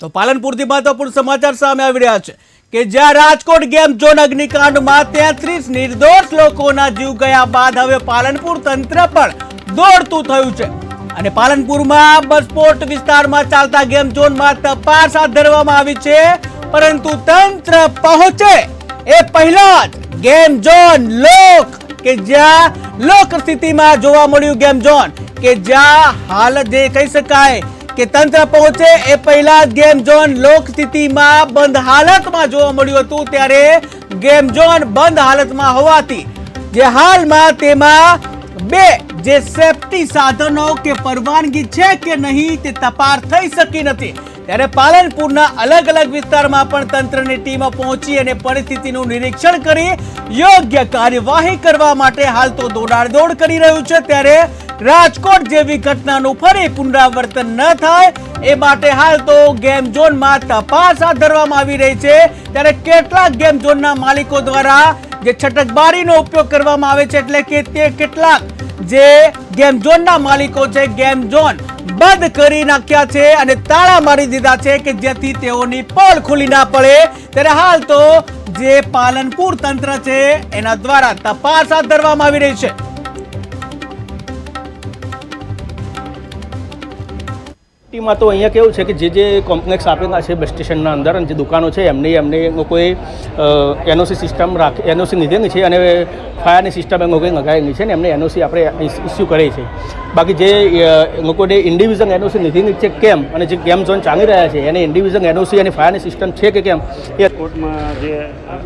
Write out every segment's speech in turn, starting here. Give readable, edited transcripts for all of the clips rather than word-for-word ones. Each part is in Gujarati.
તો પાલનપુરથી મહત્વપૂર્ણ સમાચાર સામે આવી રહ્યા છે કે જ્યાં રાજકોટ ગેમ ઝોન અગ્નિકાંડમાં 33 નિર્દોષ લોકોના જીવ ગયા બાદ હવે પાલનપુર તંત્ર પણ દોડતું થયું છે અને પાલનપુરમાં બસપોર્ટ વિસ્તારમાં ચાલતા ગેમ ઝોનમાં તપાસ હાથ ધરવામાં આવી છે, પરંતુ તંત્ર પહોંચે એ પહેલા જ ગેમ ઝોન લોક કે જ્યાં લોક સ્થિતિમાં જોવા મળ્યું ગેમ ઝોન કે જ્યાં હાલ જે કહી શકાય કે તંત્ર પહોંચે એ પહેલા ગેમ ઝોન લોક સ્થિતિમાં બંધ હાલતમાં જોવા મળ્યું હતું, ત્યારે ગેમ ઝોન બંધ હાલતમાં હોવાથી જે હાલમાં તેમાં બે જે સેફટી સાધનો કે પરવાનગી છે કે નહીં તે તપાસ થઈ શકી નથી, ત્યારે પાલનપુરના અલગ અલગ વિસ્તારમાં પણ તંત્રની ટીમો પહોંચી અને પરિસ્થિતિનું નિરીક્ષણ કરી યોગ્ય કાર્યવાહી કરવા માટે હાલ તો દોડાદોડ કરી રહ્યું છે, ત્યારે રાજકોટ જેવી ઘટનાનું ફરી પુનરાવર્તન ન થાય એ માટે હાલ તો ગેમ ઝોનમાં તપાસ હાથ ધરવામાં આવી રહી છે, ત્યારે કેટલાક ગેમ ઝોનના માલિકો દ્વારા જે છટકબારીનો ઉપયોગ કરવામાં આવે છે, એટલે કે તે કેટલાક જે ગેમ ઝોનના માલિકો છે ગેમ ઝોન બંધ કરી નાખ્યા છે અને તાળા મારી દીધા છે કે જેથી તેઓની પોલ ખુલી ના પડે, ત્યારે હાલ તો જે પાલનપુર તંત્ર છે એના દ્વારા તપાસ હાથ ધરવામાં આવી રહી છે। માં તો અહીંયા કેવું છે કે જે કોમ્પ્લેક્સ આપેલા છે બસ સ્ટેશનના અંદર અને જે દુકાનો છે એમને લોકોએ એનઓસી સિસ્ટમ એનઓસી લીધેલી છે અને ફાયરની સિસ્ટમ એ લોકોએ લગાવેલી છે ને એમને એનઓસી આપણે ઇસ્યુ કરી છે, બાકી જે લોકોને ઇન્ડિવિજ્યુઅલ એનઓસી લીધેલી છે કેમ અને જે ગેમ ઝોન ચાલી રહ્યા છે એને ઇન્ડિવિજ્યુઅલ એનઓસી અને ફાયરની સિસ્ટમ છે કે કેમ એ કોર્ટમાં જે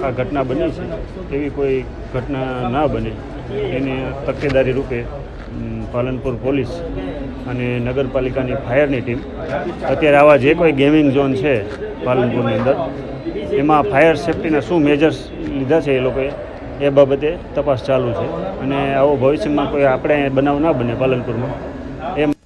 આ ઘટના બની છે એવી કોઈ ઘટના ના બને એની તકેદારી રૂપે પાલનપુર પોલીસ અને નગરપાલિકાની ફાયરની ટીમ અત્યારે આવા જે કોઈ ગેમિંગ ઝોન છે પાલનપુરની અંદર એમાં ફાયર સેફ્ટીના શું મેજર્સ લીધા છે એ લોકોએ એ બાબતે તપાસ ચાલુ છે અને આવો ભવિષ્યમાં કોઈ આપણે બનાવ ના બને પાલનપુરમાં એમ